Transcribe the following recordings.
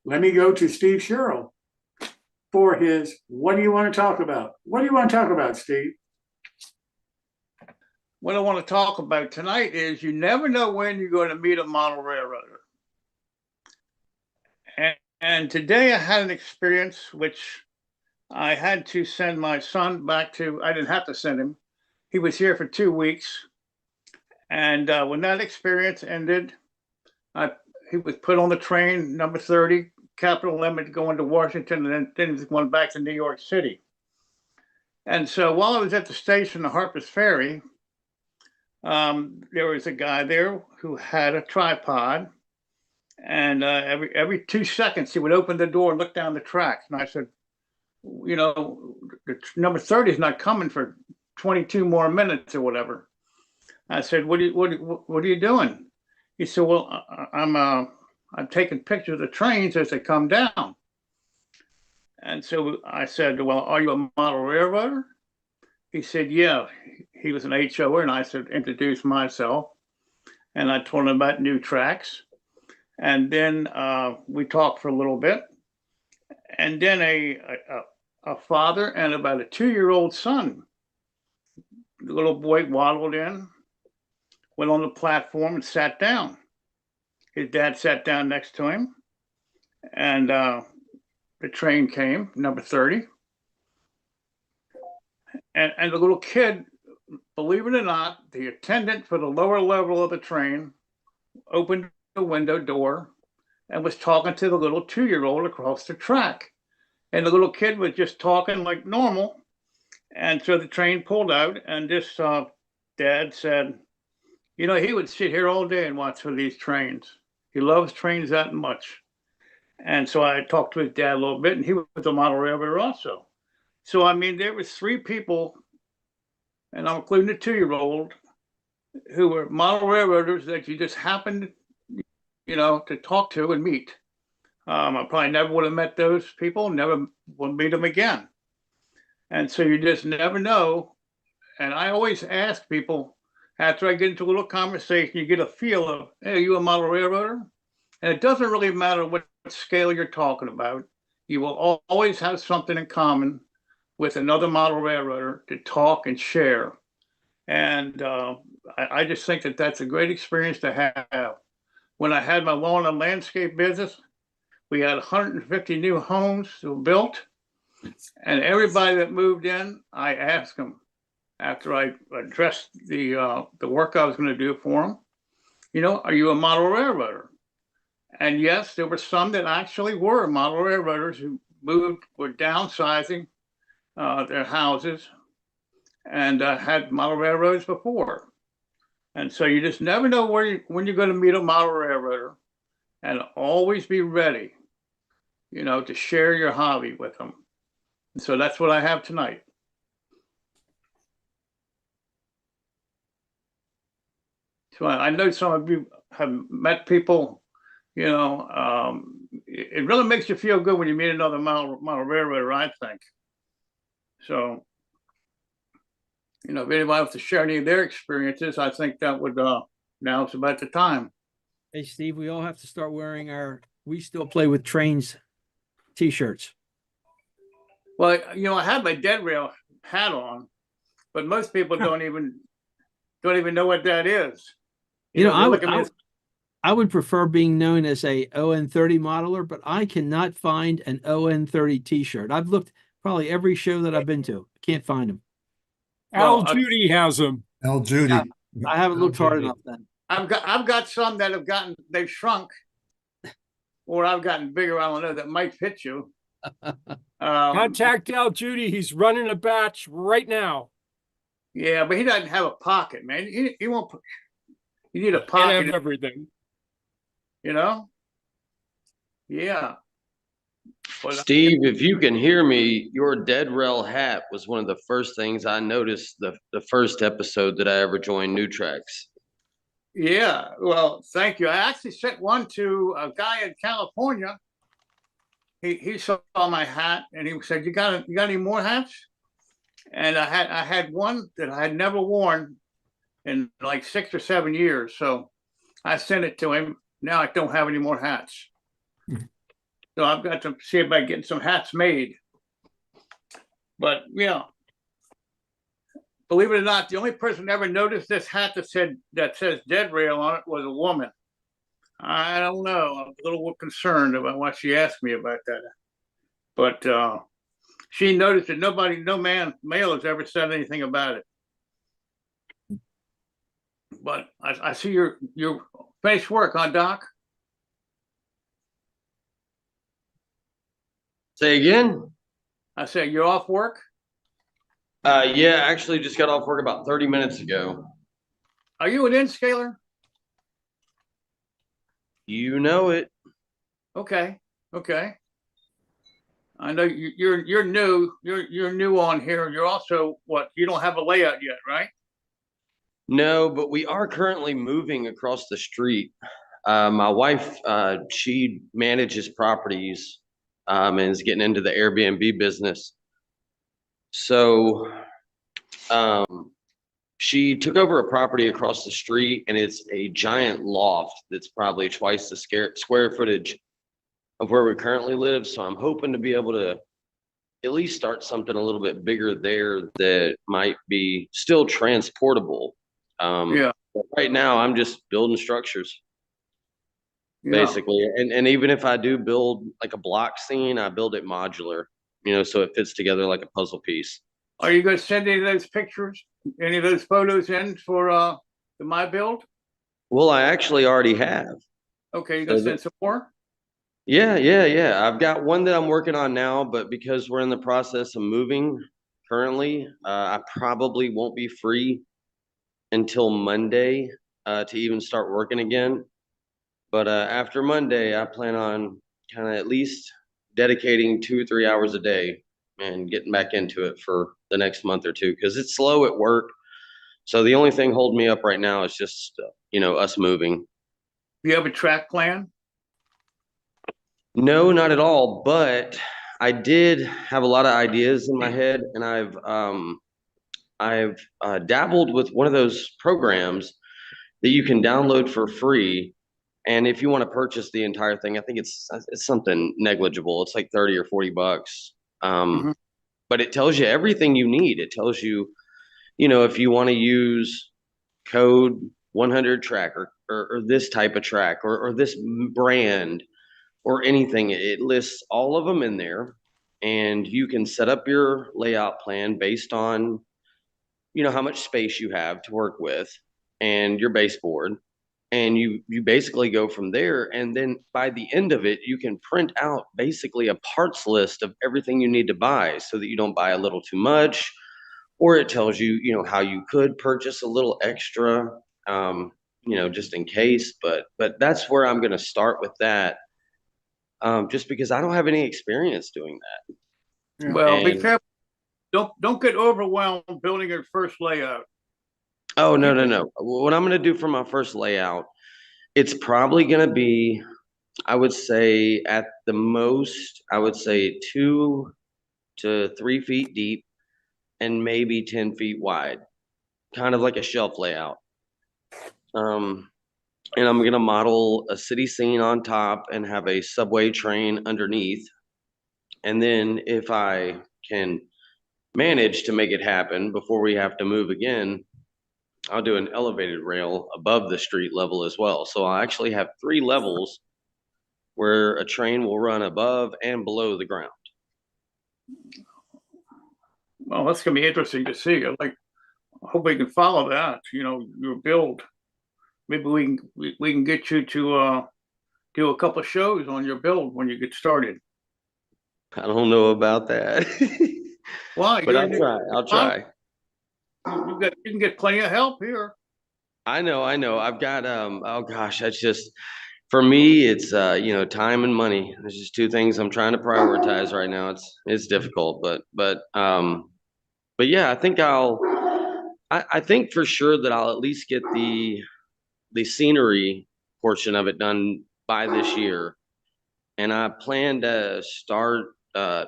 let me go to Steve Sherrill for his What Do You Want to Talk About? What do you want to talk about, Steve? What I want to talk about tonight is you never know when you're going to meet a model railroader. And today I had an experience which I had to send my son back to. I didn't have to send him. He was here for 2 weeks. And when that experience ended, he was put on the train, number 30, capital limit, going to Washington, and then he went back to New York City. And so while I was at the station, the Harper's Ferry, there was a guy there who had a tripod, and every 2 seconds he would open the door and look down the tracks. And I said, you know, the number 30 is not coming for 22 more minutes or whatever. I said, what are you doing? He said, well, I'm taking pictures of the trains as they come down. And so I said, well, are you a model railroader? He said, yeah. He was an HOer, and I said, introduce myself. And I told him about new tracks. And then we talked for a little bit. And then a father and about a 2-year-old son, the little boy waddled in, went on the platform and sat down. His dad sat down next to him, and the train came, number 30. And the little kid, believe it or not, the attendant for the lower level of the train opened the window door and was talking to the little 2-year-old across the track. And the little kid was just talking like normal. And so the train pulled out, and this dad said, you know, he would sit here all day and watch for these trains. He loves trains that much. And so I talked to his dad a little bit, and he was a model railroader also. So, I mean, there was 3 people, and I'm including the 2-year-old, who were model railroaders that you just happened, you know, to talk to and meet. I probably never would have met those people, never will meet them again. And so you just never know. And I always ask people, after I get into a little conversation, you get a feel of, hey, are you a model railroader? And it doesn't really matter what scale you're talking about. You will always have something in common with another model railroader to talk and share. And I just think that that's a great experience to have. When I had my lawn and landscape business, we had 150 new homes built. And everybody that moved in, I asked them, after I addressed the work I was going to do for them, you know, are you a model railroader? And yes, there were some that actually were model railroaders who were downsizing their houses and had model railroads before. And so you just never know when you're going to meet a model railroader, and always be ready, you know, to share your hobby with them. And so that's what I have tonight. So I know some of you have met people, you know, it really makes you feel good when you meet another model railroader, I think. So, you know, if anybody wants to share any of their experiences, I think that would, now it's about the time. Hey, Steve, we all have to start wearing our "We Still Play with Trains" t-shirts. Well, you know, I have my dead rail hat on, but most people don't even know what that is. You know, I would prefer being known as a ON30 modeler, but I cannot find an ON30 t-shirt. I've looked probably every show that I've been to. I can't find them. Al Judy has them. Al Judy. I haven't looked hard enough then. I've got some that they've shrunk, or I've gotten bigger. I don't know, that might fit you. Contact Al Judy. He's running a batch right now. Yeah, but he doesn't have a pocket, man. He won't. You need a pocket. Can't have everything. You know? Yeah. But Steve, if you can hear me, your dead rail hat was one of the first things I noticed the first episode that I ever joined New Tracks. Yeah, well, thank you. I actually sent one to a guy in California. He saw my hat and he said, "You got any more hats?" And I had one that I had never worn in like 6 or 7 years. So I sent it to him. Now I don't have any more hats. So I've got to see about getting some hats made. But yeah, believe it or not, the only person that ever noticed this hat that says Dead Rail on it was a woman. I don't know. I'm a little concerned about what she asked me about that. But she noticed that no male has ever said anything about it. But I see your face work, huh, Doc? Say again? I said you're off work. Yeah, actually just got off work about 30 minutes ago. Are you an Inscaler? You know it. Okay. I know you're new. You're new on here. You're also what? You don't have a layout yet, right? No, but we are currently moving across the street. My wife, she manages properties, and is getting into the Airbnb business. So, she took over a property across the street, and it's a giant loft that's probably twice the square footage of where we currently live. So I'm hoping to be able to at least start something a little bit bigger there that might be still transportable. Yeah. But right now I'm just building structures Yeah. basically. And even if I do build like a block scene, I build it modular, so it fits together like a puzzle piece. Are you going to send any of those pictures, any of those photos in for my build? Well, I actually already have. Okay, you going to So send some more? Yeah. I've got one that I'm working on now, but because we're in the process of moving currently, I probably won't be free until Monday to even start working again. But after Monday, I plan on kind of at least dedicating 2 or 3 hours a day and getting back into it for the next month or two because it's slow at work. So the only thing holding me up right now is just, us moving. Do you have a track plan? No, not at all. But I did have a lot of ideas in my head, and I've dabbled with one of those programs that you can download for free. And if you want to purchase the entire thing, I think it's something negligible. It's like 30 or 40 bucks. Mhm. But it tells you everything you need. It tells you, if you want to use code 100 track or this type of track or this brand or anything, it lists all of them in there. And you can set up your layout plan based on, how much space you have to work with and your baseboard. And you basically go from there. And then by the end of it, you can print out basically a parts list of everything you need to buy so that you don't buy a little too much, or it tells you, how you could purchase a little extra, just in case. But that's where I'm going to start with that, just because I don't have any experience doing that. Well, be And careful. Don't get overwhelmed building your first layout. oh, no. What I'm going to do for my first layout, it's probably going to be, I would say at the most, I would say 2 to 3 feet deep and maybe 10 feet wide, kind of like a shelf layout. And I'm going to model a city scene on top and have a subway train underneath. And then if I can manage to make it happen before we have to move again, I'll do an elevated rail above the street level as well. So I'll actually have 3 levels where a train will run above and below the ground. Well, that's going to be interesting to see. I hope we can follow that. Your build. Maybe we can get you to do a couple of shows on your build when you get started. I don't know about that. Why? But I'll try. You can get plenty of help here. I know. I've got oh gosh, that's just for me, it's time and money. There's just 2 things I'm trying to prioritize right now. It's difficult, but yeah, I think for sure that I'll at least get the scenery portion of it done by this year. And I plan to start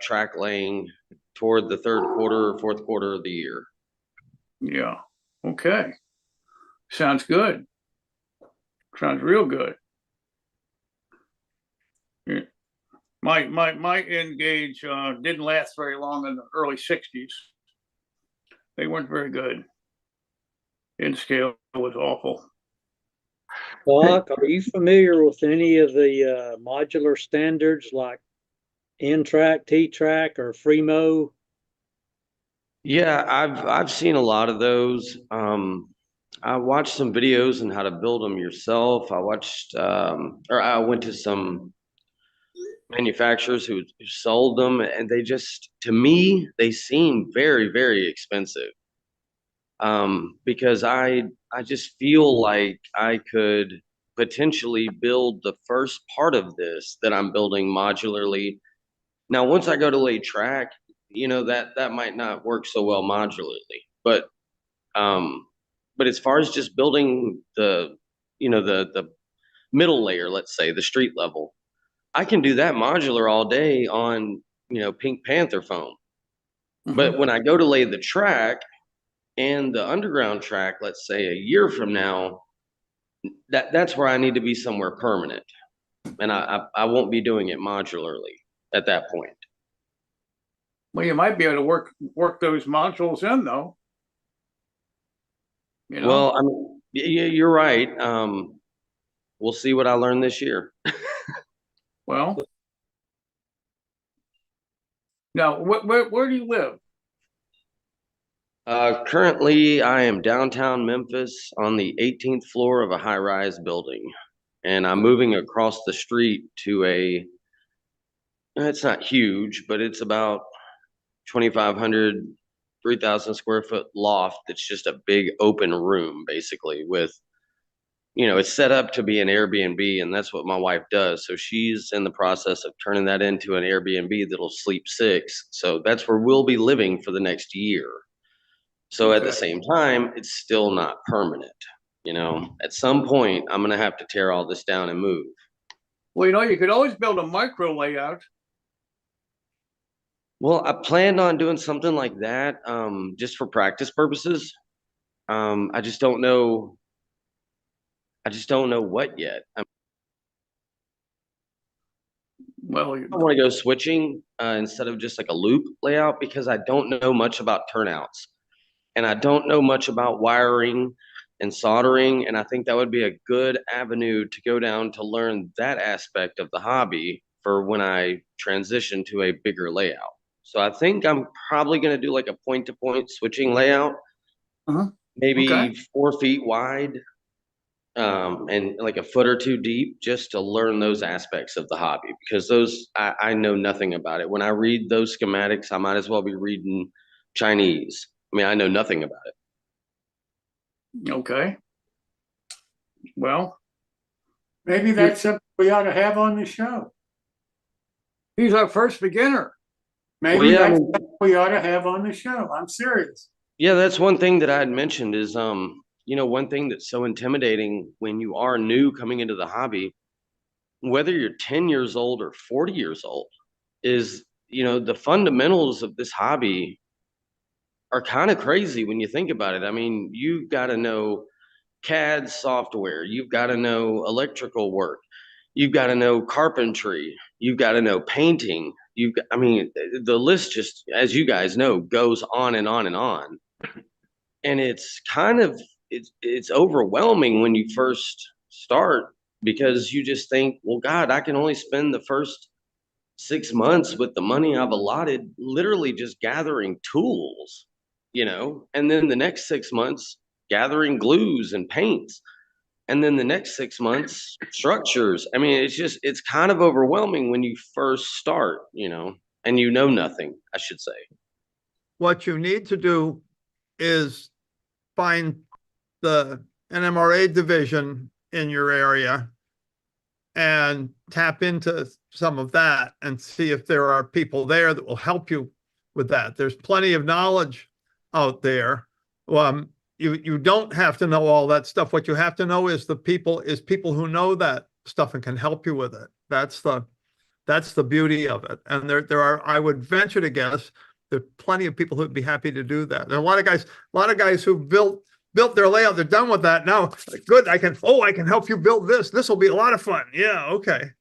track laying toward the 3rd quarter or 4th quarter of the year. Yeah. Okay. Sounds good. Sounds real good. Yeah. My N-Gage didn't last very long in the early 60s. They weren't very good. N-scale was awful. Doc, are you familiar with any of the modular standards like N-Track, T-Track, or Fremo? Yeah, I've seen a lot of those. I watched some videos on how to build them yourself. I watched, or I went to some manufacturers who sold them, and they just, to me, they seem very, very expensive. Because I just feel like I could potentially build the first part of this that I'm building modularly. Now, once I go to lay track, that might not work so well modularly, um, but as far as just building the middle layer, let's say the street level, I can do that modular all day on, Pink Panther foam. But when I go to lay the track and the underground track, let's say a year from now, that's where I need to be somewhere permanent. And I won't be doing it modularly at that point. Well, you might be able to work those modules in, though. Well, I mean, you're right. We'll see what I learn this year. Well, now, where do you live? Currently, I am downtown Memphis on the 18th floor of a high-rise building, and I'm moving across the street to it's not huge, but it's about 2,500, 3,000 square foot loft. It's just a big open room, basically, with, it's set up to be an Airbnb, and that's what my wife does. So she's in the process of turning that into an Airbnb that'll sleep six. So that's where we'll be living for the next year. So at the same time, it's still not permanent. At some point, I'm going to have to tear all this down and move. Well, you could always build a micro layout. Well, I planned on doing something like that, just for practice purposes. I just don't know. I just don't know what yet. Well, I want to go switching instead of just like a loop layout, because I don't know much about turnouts, and I don't know much about wiring and soldering. And I think that would be a good avenue to go down to learn that aspect of the hobby for when I transition to a bigger layout. So I think I'm probably going to do like a point-to-point switching layout, maybe Okay. 4 feet wide, and like a foot or two deep, just to learn those aspects of the hobby, because those I know nothing about it. When I read those schematics, I might as well be reading Chinese. I mean, I know nothing about it. Okay. Well, Maybe that's something we ought to have on the show. he's our first beginner. Maybe Well, yeah, that's something we ought to have on the show. I'm serious. Yeah, that's one thing that I had mentioned is, one thing that's so intimidating when you are new coming into the hobby, whether you're 10 years old or 40 years old, is, the fundamentals of this hobby are kind of crazy when you think about it. I mean, you've got to know CAD software, you've got to know electrical work, you've got to know carpentry, you've got to know painting. I mean, the list just, as you guys know, goes on and on and on. And it's kind of, it's overwhelming when you first start, because you just think, well, God, I can only spend the first 6 months with the money I've allotted literally just gathering tools, and then the next 6 months gathering glues and paints, and then the next 6 months structures. I mean, it's kind of overwhelming when you first start, and nothing, I should say. What you need to do is find the NMRA division in your area and tap into some of that and see if there are people there that will help you with that. There's plenty of knowledge out there. You don't have to know all that stuff. What you have to know is people who know that stuff and can help you with it. That's the beauty of it. And there are, I would venture to guess, there are plenty of people who'd be happy to do that. There are a lot of guys who built their layout. They're done with that now. Good. I can help you build this. This will be a lot of fun. Yeah. Okay.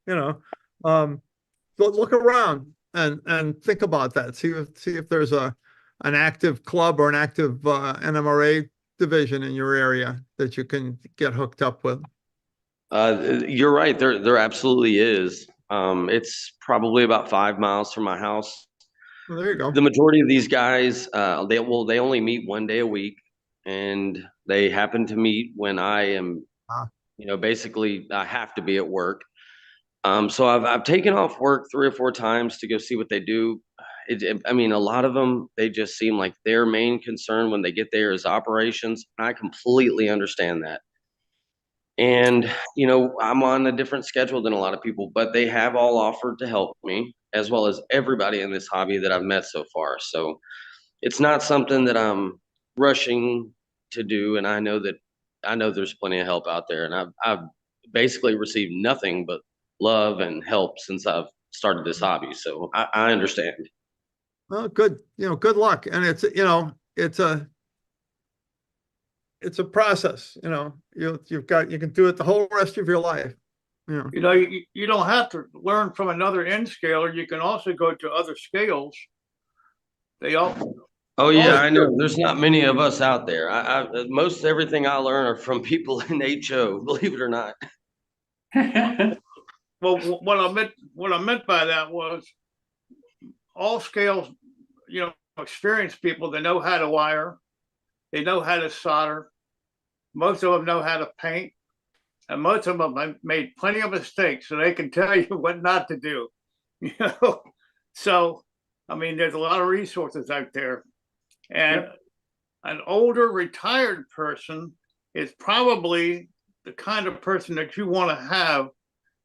look around and think about that. See if there's an active club or an active NMRA division in your area that you can get hooked up with. You're right. There absolutely is. It's probably about 5 miles from my house. Well, there you go. The majority of these guys, they only meet 1 day a week, and they happen to meet when I am, basically I have to be at work. So I've taken off work 3 or 4 times to go see what they do. I mean, a lot of them, they just seem like their main concern when they get there is operations. I completely understand that. And, I'm on a different schedule than a lot of people, but they have all offered to help me, as well as everybody in this hobby that I've met so far. So it's not something that I'm rushing to do. And I know there's plenty of help out there. And I've basically received nothing but love and help since I've started this hobby. So I understand. Well, good, good luck. And it's a process, you can do it the whole rest of your life. You don't have to learn from another N scaler. You can also go to other scales. They all. Oh yeah, I know. There's not many of us out there. Most everything I learn are from people in HO, believe it or not. Well, what I meant by that was all scales, experienced people, they know how to wire, they know how to solder, most of them know how to paint, and most of them have made plenty of mistakes, so they can tell you what not to do. So I mean, there's a lot of resources out there, and an older retired person is probably the kind of person that you want to have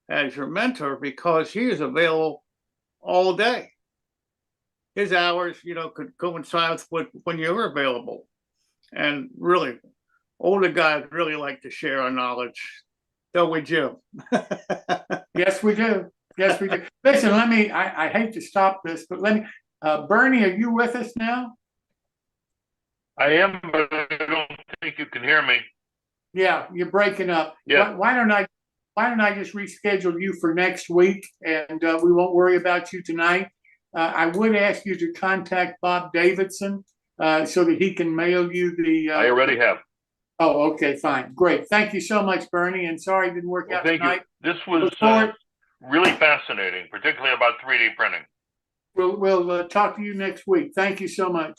as your mentor, because he is available all day. His hours, could coincide with when you're available. And really, older guys really like to share our knowledge. Don't we, Jim? Yes, we do. Yes, we do. Listen, I hate to stop this, but Bernie, are you with us now? I am, but I don't think you can hear me. Yeah, you're breaking up. Yeah. Why don't I just reschedule you for next week, and we won't worry about you tonight. I would ask you to contact Bob Davidson so that he can mail you the. I already have. Oh, okay, fine, great. Thank you so much, Bernie, and sorry it didn't work out Thank tonight. you. This was really fascinating, particularly about 3D printing. We'll talk to you next week. Thank you so much.